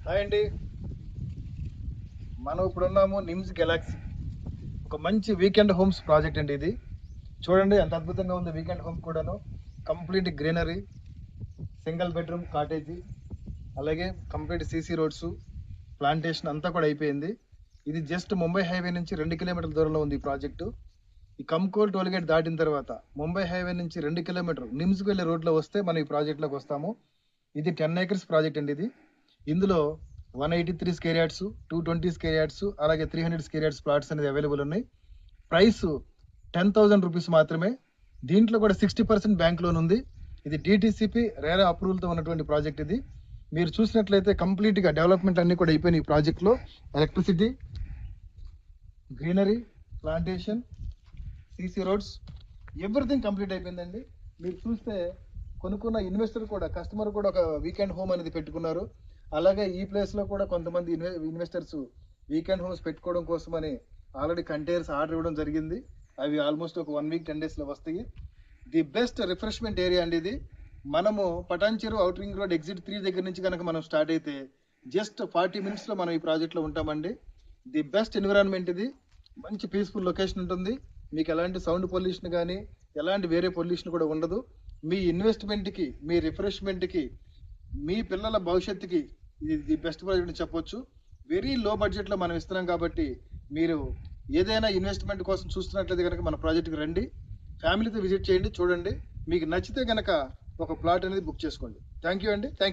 Hi అండి. మనం ఇప్పుడు ఉన్నాము నిమ్స్ గెలాక్సీ. ఒక మంచి వీకెండ్ హోమ్స్ ప్రాజెక్ట్ అండి ఇది. చూడండి ఎంత అద్భుతంగా ఉంది వీకెండ్ హోమ్ కూడాను. Complete greenery, single bedroom cottage, అలాగే కంప్లీట్ సీసీ రోడ్స్, ప్లాంటేషన్ అంతా కూడా అయిపోయింది. ఇది జస్ట్ ముంబై హైవే నుంచి 2 కిలోమీటర్ల దూరంలో ఉంది ఈ ప్రాజెక్టు. ఈ కంకోల్ టోల్గేట్ దాటిన తర్వాత ముంబై హైవే నుంచి 2 కిలోమీటర్ నిమ్స్కి వెళ్ళే రోడ్లో వస్తే మనం ఈ ప్రాజెక్ట్లోకి వస్తాము. ఇది 10 ఏకర్స్ ప్రాజెక్ట్ అండి ఇది. ఇందులో 183 స్క్వేర్ యార్డ్స్, 220 స్క్వేర్ యార్డ్స్, అలాగే 300 స్క్వేర్ యార్డ్స్ ప్లాట్స్ అనేది అవైలబుల్ ఉన్నాయి. ప్రైస్ 10,000 రూపీస్ మాత్రమే. దీంట్లో కూడా 60% బ్యాంక్ లోన్ ఉంది. ఇది డిటిసిపి రేరా అప్రూవల్తో ఉన్నటువంటి ప్రాజెక్ట్ ఇది. మీరు చూసినట్లయితే కంప్లీట్గా డెవలప్మెంట్ అన్ని కూడా అయిపోయినాయి ఈ ప్రాజెక్ట్లో. Electricity, greenery, plantation, CC roads, everything complete అయిపోయిందండి. మీరు చూస్తే కొనుక్కున్న ఇన్వెస్టర్ కూడా, కస్టమర్ కూడా ఒక వీకెండ్ హోమ్ అనేది పెట్టుకున్నారు. అలాగే ఈ ప్లేస్లో కూడా కొంతమంది ఇన్వెస్టర్స్ వీకెండ్ హోమ్స్ పెట్టుకోవడం కోసమని ఆల్రెడీ కంటైనర్స్ ఆర్డర్ ఇవ్వడం జరిగింది. అవి ఆల్మోస్ట్ ఒక 1 వీక్ 10 డేస్లో వస్తాయి. ది బెస్ట్ రిఫ్రెష్మెంట్ ఏరియా అండి ఇది. మనము Patancheru outer ring road exit 3 దగ్గర నుంచి కనుక మనం స్టార్ట్ అయితే జస్ట్ 40 మినిట్స్లో మనం ఈ ప్రాజెక్ట్లో ఉంటామండి. ది బెస్ట్ ఎన్విరాన్మెంట్ ఇది. మంచి పీస్ఫుల్ లొకేషన్ ఉంటుంది. మీకు ఎలాంటి సౌండ్ పొల్యూషన్ కానీ ఎలాంటి వేరే పొల్యూషన్ కూడా ఉండదు. మీ ఇన్వెస్ట్మెంట్కి, మీ రిఫ్రెష్మెంట్కి, మీ పిల్లల భవిష్యత్తుకి ఇది ది బెస్ట్ ప్రాజెక్ట్ అని చెప్పొచ్చు. వెరీ లో బడ్జెట్లో మనం ఇస్తున్నాం కాబట్టి మీరు ఏదైనా ఇన్వెస్ట్మెంట్ కోసం చూస్తున్నట్లయితే కనుక మన ప్రాజెక్ట్కి రండి, ఫ్యామిలీతో విజిట్ చేయండి, చూడండి. మీకు నచ్చితే కనుక ఒక ప్లాట్ అనేది బుక్ చేసుకోండి. థ్యాంక్ యూ అండి. Thank you.